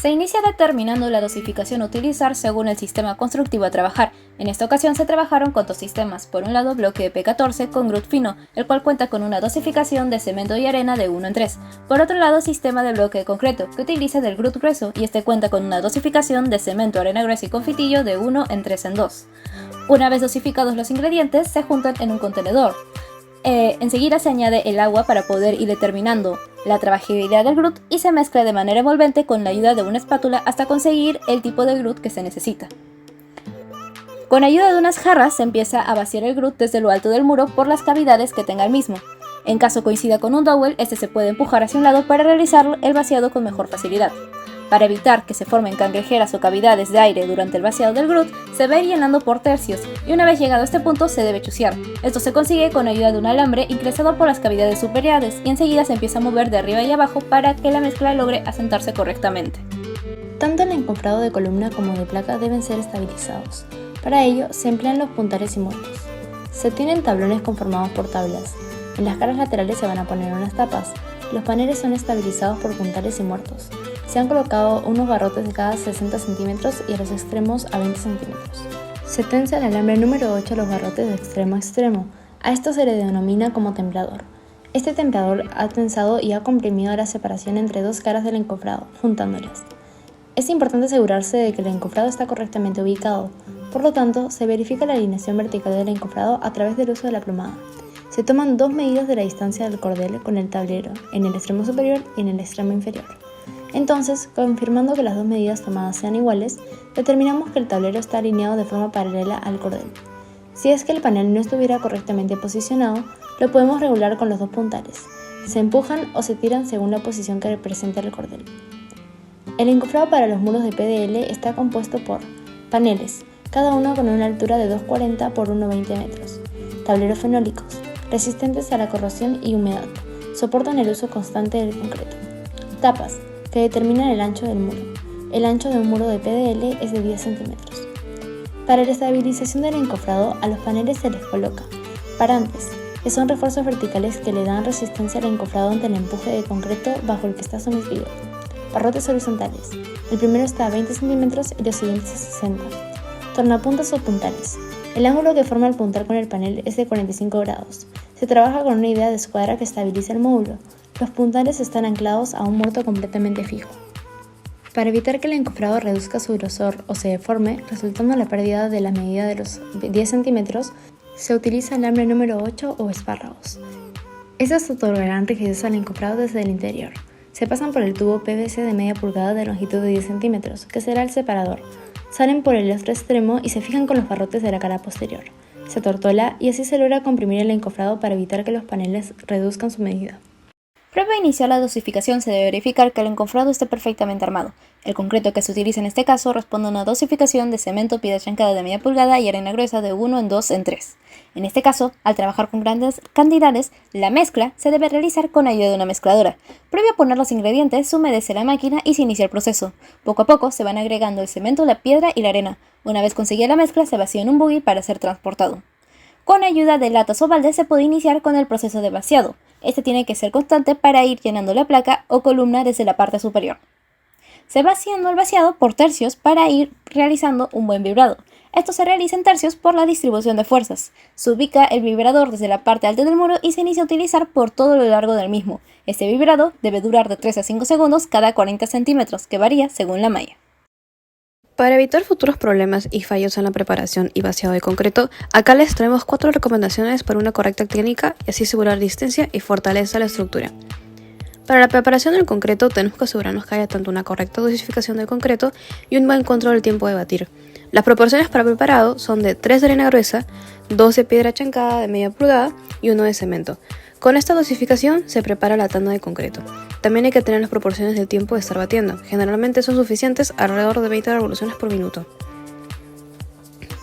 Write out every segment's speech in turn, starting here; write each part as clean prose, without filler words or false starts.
Se inicia determinando la dosificación a utilizar según el sistema constructivo a trabajar. En esta ocasión se trabajaron con dos sistemas. Por un lado, bloque de P14 con grout fino, el cual cuenta con una dosificación de cemento y arena de 1 en 3. Por otro lado, sistema de bloque de concreto, que utiliza del grout grueso y este cuenta con una dosificación de cemento, arena gruesa y confitillo de 1 en 3 en 2. Una vez dosificados los ingredientes, se juntan en un contenedor. Enseguida se añade el agua para poder ir determinando la trabajabilidad del grout y se mezcla de manera envolvente con la ayuda de una espátula hasta conseguir el tipo de grout que se necesita. Con ayuda de unas jarras se empieza a vaciar el grout desde lo alto del muro por las cavidades que tenga el mismo. En caso coincida con un dowel, este se puede empujar hacia un lado para realizar el vaciado con mejor facilidad. Para evitar que se formen cangrejeras o cavidades de aire durante el vaciado del grout, se va a ir llenando por tercios y una vez llegado a este punto se debe chucear. Esto se consigue con ayuda de un alambre ingresado por las cavidades superiores y enseguida se empieza a mover de arriba y abajo para que la mezcla logre asentarse correctamente. Tanto el encofrado de columna como de placa deben ser estabilizados. Para ello se emplean los puntares y muertos. Se tienen tablones conformados por tablas. En las caras laterales se van a poner unas tapas. Los paneles son estabilizados por puntares y muertos. Se han colocado unos barrotes de cada 60 centímetros y a los extremos a 20 centímetros. Se tensa el alambre número 8 a los barrotes de extremo a extremo. A esto se le denomina como templador. Este templador ha tensado y ha comprimido la separación entre dos caras del encofrado, juntándolas. Es importante asegurarse de que el encofrado está correctamente ubicado. Por lo tanto, se verifica la alineación vertical del encofrado a través del uso de la plomada. Se toman dos medidas de la distancia del cordel con el tablero, en el extremo superior y en el extremo inferior. Entonces, confirmando que las dos medidas tomadas sean iguales, determinamos que el tablero está alineado de forma paralela al cordel. Si es que el panel no estuviera correctamente posicionado, lo podemos regular con los dos puntares. Se empujan o se tiran según la posición que representa el cordel. El encofrado para los muros de PDL está compuesto por paneles, cada uno con una altura de 2,40 por 1,20 metros, tableros fenólicos, resistentes a la corrosión y humedad, soportan el uso constante del concreto, tapas, que determinan el ancho del muro. El ancho de un muro de PDL es de 10 centímetros. Para la estabilización del encofrado, a los paneles se les coloca parantes, que son refuerzos verticales que le dan resistencia al encofrado ante el empuje de concreto bajo el que está sometido. Barrotes horizontales. El primero está a 20 centímetros y los siguientes a 60. Tornapuntas o puntales. El ángulo que forma el puntal con el panel es de 45 grados. Se trabaja con una idea de escuadra que estabiliza el módulo. Los puntales están anclados a un muerto completamente fijo. Para evitar que el encofrado reduzca su grosor o se deforme, resultando la pérdida de la medida de los 10 centímetros, se utiliza alambre número 8 o espárragos. Estas otorgarán rigidez al encofrado desde el interior. Se pasan por el tubo PVC de media pulgada de longitud de 10 centímetros, que será el separador. Salen por el otro extremo y se fijan con los barrotes de la cara posterior. Se tortola y así se logra comprimir el encofrado para evitar que los paneles reduzcan su medida. Previo a iniciar la dosificación se debe verificar que el encofrado esté perfectamente armado. El concreto que se utiliza en este caso responde a una dosificación de cemento, piedra chancada de media pulgada y arena gruesa de 1 en 2 en 3. En este caso, al trabajar con grandes cantidades, la mezcla se debe realizar con ayuda de una mezcladora. Previo a poner los ingredientes, se humedece la máquina y se inicia el proceso. Poco a poco se van agregando el cemento, la piedra y la arena. Una vez conseguida la mezcla, se vacía en un buggy para ser transportado. Con ayuda de latas o baldes se puede iniciar con el proceso de vaciado. Este tiene que ser constante para ir llenando la placa o columna desde la parte superior. Se va haciendo el vaciado por tercios para ir realizando un buen vibrado. Esto se realiza en tercios por la distribución de fuerzas. Se ubica el vibrador desde la parte alta del muro y se inicia a utilizar por todo lo largo del mismo. Este vibrado debe durar de 3 a 5 segundos cada 40 centímetros, que varía según la malla. Para evitar futuros problemas y fallos en la preparación y vaciado de concreto, acá les traemos 4 recomendaciones para una correcta técnica y así asegurar resistencia y fortaleza a la estructura. Para la preparación del concreto tenemos que asegurarnos que haya tanto una correcta dosificación del concreto y un buen control del tiempo de batir. Las proporciones para preparado son de 3 de arena gruesa, 2 de piedra chancada de media pulgada y 1 de cemento. Con esta dosificación se prepara la tanda de concreto. También hay que tener las proporciones del tiempo de estar batiendo. Generalmente son suficientes alrededor de 20 revoluciones por minuto.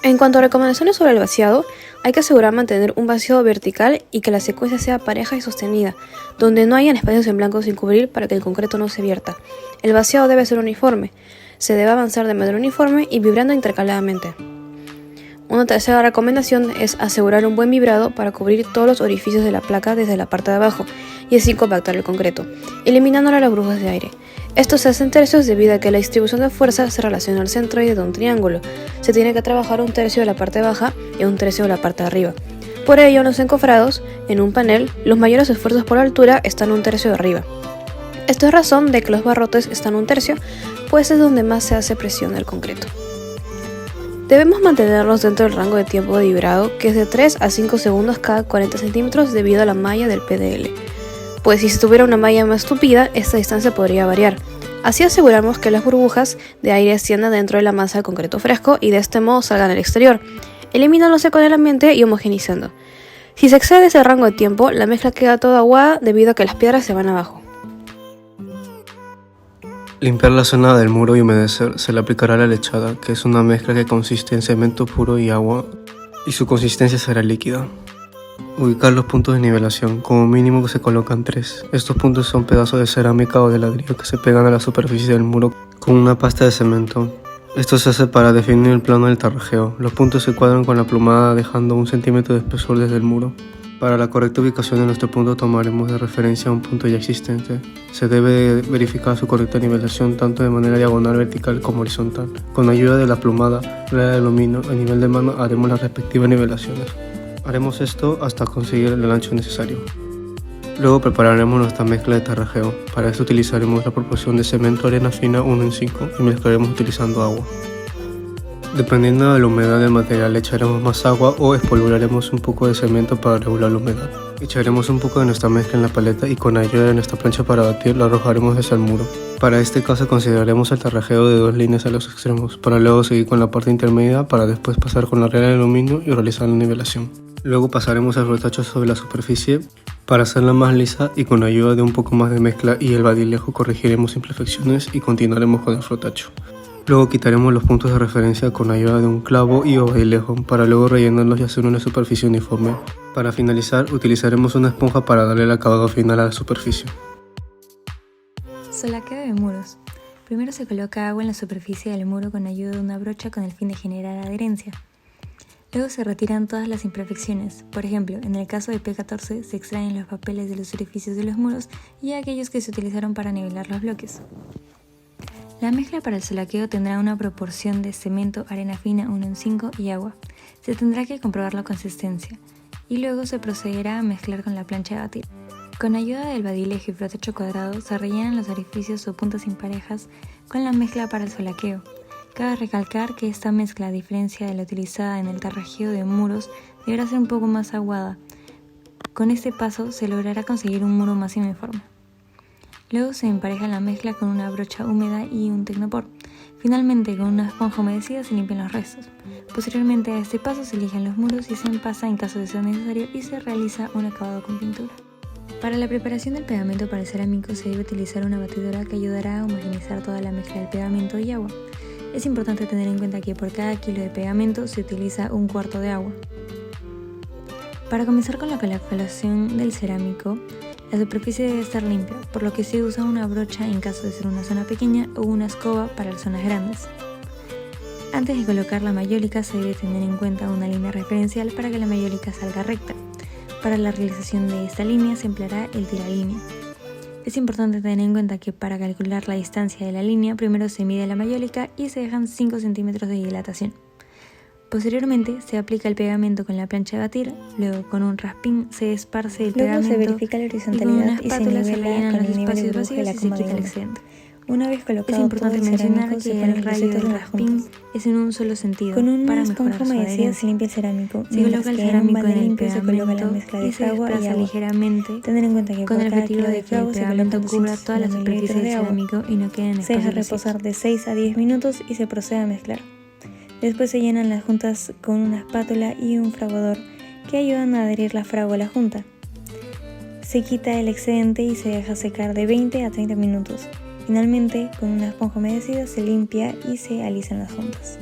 En cuanto a recomendaciones sobre el vaciado, hay que asegurar mantener un vaciado vertical y que la secuencia sea pareja y sostenida, donde no hayan espacios en blanco sin cubrir para que el concreto no se vierta. El vaciado debe ser uniforme. Se debe avanzar de manera uniforme y vibrando intercaladamente. Una tercera recomendación es asegurar un buen vibrado para cubrir todos los orificios de la placa desde la parte de abajo y así compactar el concreto, eliminando las burbujas de aire. Esto se hace en tercios debido a que la distribución de fuerza se relaciona al centroide de un triángulo. Se tiene que trabajar un tercio de la parte baja y un tercio de la parte de arriba. Por ello, en los encofrados, en un panel, los mayores esfuerzos por altura están un tercio de arriba. Esto es razón de que los barrotes están un tercio, pues es donde más se hace presión al concreto. Debemos mantenerlos dentro del rango de tiempo de vibrado, que es de 3 a 5 segundos cada 40 centímetros debido a la malla del PDL. Pues si se tuviera una malla más tupida, esta distancia podría variar. Así aseguramos que las burbujas de aire asciendan dentro de la masa de concreto fresco y de este modo salgan al exterior, eliminándose con el ambiente y homogenizando. Si se excede ese rango de tiempo, la mezcla queda toda aguada debido a que las piedras se van abajo. Limpiar la zona del muro y humedecer. Se le aplicará la lechada, que es una mezcla que consiste en cemento puro y agua, y su consistencia será líquida. Ubicar los puntos de nivelación. Como mínimo se colocan 3. Estos puntos son pedazos de cerámica o de ladrillo que se pegan a la superficie del muro con una pasta de cemento. Esto se hace para definir el plano del tarrajeo. Los puntos se cuadran con la plumada dejando 1 centímetro de espesor desde el muro. Para la correcta ubicación de nuestro punto tomaremos de referencia un punto ya existente. Se debe verificar su correcta nivelación tanto de manera diagonal, vertical como horizontal. Con ayuda de la plumada, regla de aluminio, a nivel de mano haremos las respectivas nivelaciones. Haremos esto hasta conseguir el ancho necesario. Luego prepararemos nuestra mezcla de tarrajeo. Para esto utilizaremos la proporción de cemento arena fina 1:5 y mezclaremos utilizando agua. Dependiendo de la humedad del material, le echaremos más agua o espolvorearemos un poco de cemento para regular la humedad. Echaremos un poco de nuestra mezcla en la paleta y con ayuda de nuestra plancha para batir la arrojaremos hacia el muro. Para este caso consideraremos el tarrajeo de 2 líneas a los extremos, para luego seguir con la parte intermedia para después pasar con la regla de aluminio y realizar la nivelación. Luego pasaremos el retacho sobre la superficie para hacerla más lisa y con ayuda de un poco más de mezcla y el badilejo corregiremos imperfecciones y continuaremos con el frotacho. Luego quitaremos los puntos de referencia con ayuda de un clavo y o badilejo para luego rellenarlos y hacer una superficie uniforme. Para finalizar utilizaremos una esponja para darle el acabado final a la superficie. Solaqueo de muros. Primero se coloca agua en la superficie del muro con ayuda de una brocha con el fin de generar adherencia. Luego se retiran todas las imperfecciones. Por ejemplo, en el caso de P14 se extraen los papeles de los orificios de los muros y aquellos que se utilizaron para nivelar los bloques. La mezcla para el solaqueo tendrá una proporción de cemento, arena fina 1:5 y agua. Se tendrá que comprobar la consistencia y luego se procederá a mezclar con la plancha de batir. Con ayuda del badilejo y frotacho cuadrado se rellenan los orificios o puntas imparejas con la mezcla para el solaqueo. Cabe recalcar que esta mezcla, a diferencia de la utilizada en el tarrajeo de muros, deberá ser un poco más aguada. Con este paso se logrará conseguir un muro más uniforme. Luego se empareja la mezcla con una brocha húmeda y un tecnopor. Finalmente, con una esponja humedecida se limpian los restos. Posteriormente a este paso se lijan los muros y se empasa en caso de ser necesario y se realiza un acabado con pintura. Para la preparación del pegamento para el cerámico se debe utilizar una batidora que ayudará a homogeneizar toda la mezcla del pegamento y agua. Es importante tener en cuenta que por cada kilo de pegamento se utiliza 1/4 de agua. Para comenzar con la colocación del cerámico, la superficie debe estar limpia, por lo que se usa una brocha en caso de ser una zona pequeña o una escoba para las zonas grandes. Antes de colocar la mayólica se debe tener en cuenta una línea referencial para que la mayólica salga recta. Para la realización de esta línea se empleará el tiralínea. Es importante tener en cuenta que para calcular la distancia de la línea primero se mide la mayólica y se dejan 5 centímetros de dilatación. Posteriormente se aplica el pegamento con la plancha de batir, luego con un raspín se esparce el pegamento se verifica la horizontalidad y con una y se espátula se nivela rellenan con los el nivel de espacios dibujo de vacíos la y se coma de quita el uno. excedente. Una vez Es colocado importante todo el mencionar cerámico, se que ponen el los rayo recetos del en las raspín puntas. es en un solo sentido Con una para esponja mejorar su humedecida adherencia. se limpia el cerámico, Se mientras coloca el que en un cerámico balde en el limpio se coloca la pegamento mezcla de y se fragua y desplaza agua. ligeramente Tener en cuenta que con por el cada objetivo kilo de de que el fragua se pegamento colocan cubra toda la 250 superficie del mililitros de agua. cerámico y no queden Se deja espacios vacíos. reposar de 6 a 10 minutos y se procede a mezclar. Después se llenan las juntas con una espátula y un fraguador que ayudan a adherir la fragua a la junta. Se quita el excedente y se deja secar de 20 a 30 minutos. Finalmente, con una esponja humedecida se limpia y se alisan las juntas.